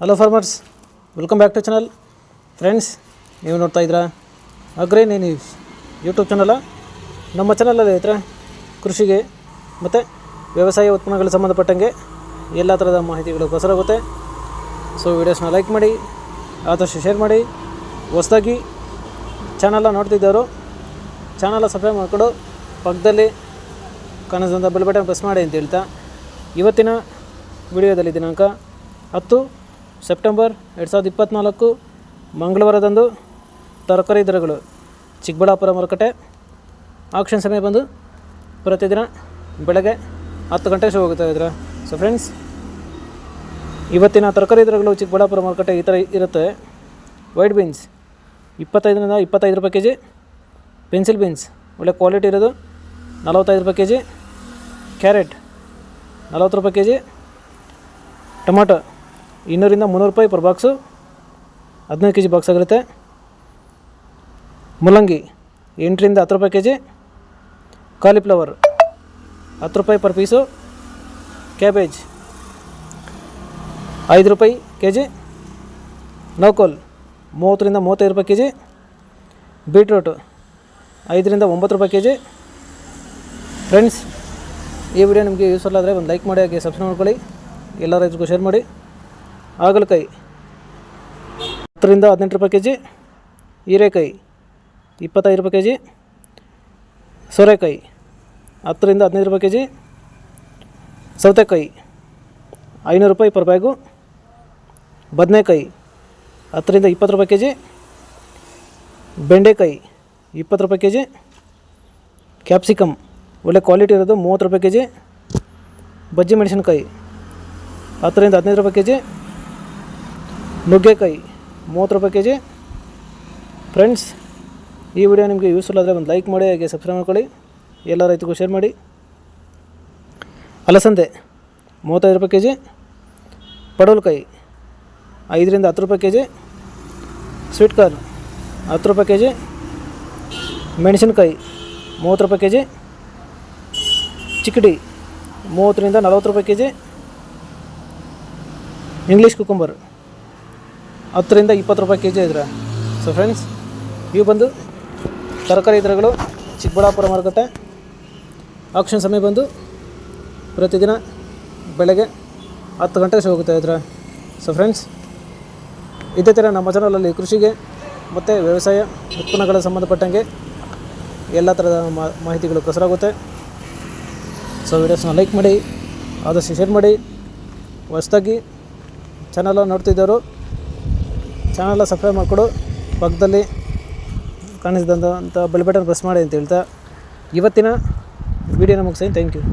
Hello farmers, welcome back to channel. Friends, ನೀವು ನೋಡ್ತಾ ಇದ್ದೀರಾ ಅಗ್ರಿ ನ್ಯೂಸ್ ಯೂಟ್ಯೂಬ್ ಚಾನಲ. ನಮ್ಮ ಚಾನಲಲ್ಲಿ ಐತ್ರ ಕೃಷಿಗೆ ಮತ್ತು ವ್ಯವಸಾಯ ಉತ್ಪನ್ನಗಳಿಗೆ ಸಂಬಂಧಪಟ್ಟಂಗೆ ಎಲ್ಲ ಥರದ ಮಾಹಿತಿಗಳು ಪ್ರಸಾರವಾಗುತ್ತೆ. ಸೊ ವೀಡಿಯೋಸ್ನ ಲೈಕ್ ಮಾಡಿ, ಆದಷ್ಟು ಶೇರ್ ಮಾಡಿ. ಹೊಸದಾಗಿ ಚಾನಲ್ನ ನೋಡ್ತಿದ್ದವರು ಚಾನಲ್ನ ಸಬ್ಸ್ಕ್ರೈಬ್ ಮಾಡಿಕೊಂಡು ಪಕ್ಕದಲ್ಲಿ ಕಾಣಿಸಿದಂಥ ಬೆಲ್ ಬಟನ್ ಪ್ರೆಸ್ ಮಾಡಿ ಅಂತ ಹೇಳ್ತಾ, ಇವತ್ತಿನ ವಿಡಿಯೋದಲ್ಲಿ ದಿನಾಂಕ 10 ಸೆಪ್ಟೆಂಬರ್ 2024 ಮಂಗಳವಾರದಂದು ತರಕಾರಿ ದರಗಳು ಚಿಕ್ಕಬಳ್ಳಾಪುರ ಮಾರುಕಟ್ಟೆ ಆಕ್ಷನ್ ಸಮಯ ಬಂದು ಪ್ರತಿದಿನ ಬೆಳಗ್ಗೆ 10 ಗಂಟೆಗೆ ಶುರು ಹೋಗುತ್ತಾ ಇದ್ರೆ. ಸೊ ಫ್ರೆಂಡ್ಸ್, ಇವತ್ತಿನ ತರಕಾರಿ ದರಗಳು ಚಿಕ್ಕಬಳ್ಳಾಪುರ ಮಾರುಕಟ್ಟೆ ಈ ಥರ ಇರುತ್ತೆ. ವೈಟ್ ಬೀನ್ಸ್ 25ರಿಂದ 25 ರೂಪಾಯಿ ಕೆ ಜಿ. ಪೆನ್ಸಿಲ್ ಬೀನ್ಸ್ ಒಳ್ಳೆ ಕ್ವಾಲಿಟಿ ಇರೋದು 45 ರೂಪಾಯಿ ಕೆ ಜಿ. ಕ್ಯಾರೆಟ್ 40 ರೂಪಾಯಿ ಕೆ ಜಿ. ಟೊಮಾಟೊ 200ರಿಂದ 300 ರೂಪಾಯಿ per box, 15 K G box ಆಗಿರುತ್ತೆ. ಮೂಲಂಗಿ 8ರಿಂದ 10 ರೂಪಾಯಿ ಕೆ ಜಿ. ಕಾಲಿಫ್ಲವರ್ 10 ರೂಪಾಯಿ ಪರ್ ಪೀಸು. ಕ್ಯಾಬೇಜ್ 5 ರೂಪಾಯಿ ಕೆ ಜಿ. ನೌಕೋಲ್ 30ರಿಂದ 35 ರೂಪಾಯಿ ಕೆ ಜಿ. ಬೀಟ್ರೂಟು 5ರಿಂದ 9 ರೂಪಾಯಿ ಕೆ ಜಿ. ಫ್ರೆಂಡ್ಸ್, ಈ ವಿಡಿಯೋ ನಿಮಗೆ ಯೂಸ್ಫುಲ್ ಆದರೆ ಒಂದು ಲೈಕ್ ಮಾಡಿ, ಹಾಗೆ ಸಬ್ಸ್ಕ್ರೈಬ್ ಮಾಡ್ಕೊಳ್ಳಿ, ಎಲ್ಲ ರೈತರಿಗೂ ಶೇರ್ ಮಾಡಿ. ಹಾಗಲಕಾಯಿ 10ರಿಂದ 18 ರೂಪಾಯಿ ಕೆ ಜಿ. ಹೀರೆಕಾಯಿ 25 ರೂಪಾಯಿ ಕೆ ಜಿ. ಸೋರೆಕಾಯಿ 10ರಿಂದ 15 ರೂಪಾಯಿ ಕೆ ಜಿ. ಸೌತೆಕಾಯಿ 500 ರೂಪಾಯಿ ಪರ್ ಬ್ಯಾಗು. ಬದನೆಕಾಯಿ 10ರಿಂದ 20 ರೂಪಾಯಿ ಕೆ ಜಿ. ಬೆಂಡೆಕಾಯಿ 20 ರೂಪಾಯಿ ಕೆ ಜಿ. ಕ್ಯಾಪ್ಸಿಕಮ್ ಒಳ್ಳೆ ಕ್ವಾಲಿಟಿ ಇರೋದು 30 ರೂಪಾಯಿ ಕೆ ಜಿ. ಬಜ್ಜಿ ಮೆಣಸಿನ್ಕಾಯಿ 10ರಿಂದ 15 ರೂಪಾಯಿ ಕೆ ಜಿ. ನುಗ್ಗೆಕಾಯಿ 30 ರೂಪಾಯಿ ಕೆ ಜಿ. ಫ್ರೆಂಡ್ಸ್, ಈ ವಿಡಿಯೋ ನಿಮಗೆ ಯೂಸ್ಫುಲ್ ಆದರೆ ಒಂದು ಲೈಕ್ ಮಾಡಿ, ಹಾಗೆ ಸಬ್ಸ್ಕ್ರೈಬ್ ಮಾಡ್ಕೊಳ್ಳಿ, ಎಲ್ಲ ರೈತರಿಗೂ ಶೇರ್ ಮಾಡಿ. ಅಲಸಂದೆ 35 ರೂಪಾಯಿ ಕೆ ಜಿ. ಪಡವಲಕಾಯಿ 5ರಿಂದ 10 ರೂಪಾಯಿ ಕೆ ಜಿ. ಸ್ವೀಟ್ ಕಾರ್ನ್ 10 ರೂಪಾಯಿ ಕೆ ಜಿ. ಮೆಣಸಿನ್ಕಾಯಿ 30 ರೂಪಾಯಿ ಕೆ ಜಿ. ಚಿಕ್ಕಡಿ 30ರಿಂದ 40 ರೂಪಾಯಿ ಕೆ ಜಿ. ಇಂಗ್ಲೀಷ್ ಕುಕುಂಬರ್ 10ರಿಂದ 20 ರೂಪಾಯಿ ಕೆ ಜಿ ಇದ್ರೆ. ಸೊ ಫ್ರೆಂಡ್ಸ್, ಇವು ಬಂದು ತರಕಾರಿ ದರಗಳು ಚಿಕ್ಕಬಳ್ಳಾಪುರ ಮಾರುಕಟ್ಟೆ ಆಕ್ಷನ್ ಸಮಯ ಬಂದು ಪ್ರತಿದಿನ ಬೆಳಗ್ಗೆ 10 ಗಂಟೆಗೆ ಶುರು ಹೋಗುತ್ತಾ ಇದ್ರೆ. ಸೊ ಫ್ರೆಂಡ್ಸ್, ಇದೇ ಥರ ನಮ್ಮ ಚಾನಲಲ್ಲಿ ಕೃಷಿಗೆ ಮತ್ತು ವ್ಯವಸಾಯ ಉತ್ಪನ್ನಗಳ ಸಂಬಂಧಪಟ್ಟಂಗೆ ಎಲ್ಲ ಥರದ ಮಾಹಿತಿಗಳು ಪ್ರಸಾರವಾಗುತ್ತೆ. ಸೊ ವಿಡಿಯೋಸ್ನ ಲೈಕ್ ಮಾಡಿ, ಆದಷ್ಟು ಶೇರ್ ಮಾಡಿ. ಹೊಸದಾಗಿ ಚಾನಲ್ ನೋಡ್ತಿದ್ದವರು ಚಾನಲ್ನ ಸಬ್ಸ್ಕ್ರೈಬ್ ಮಾಡಿಕೊಡು, ಪಕ್ಕದಲ್ಲಿ ಕಾಣಿಸಿದಂಥ ಬೆಲ್ ಬಟನ್ ಪ್ರೆಸ್ ಮಾಡಿ ಅಂತ ಹೇಳ್ತಾ ಇವತ್ತಿನ ವಿಡಿಯೋನ ಮುಗಿಸ್ತೀನಿ. Thank you.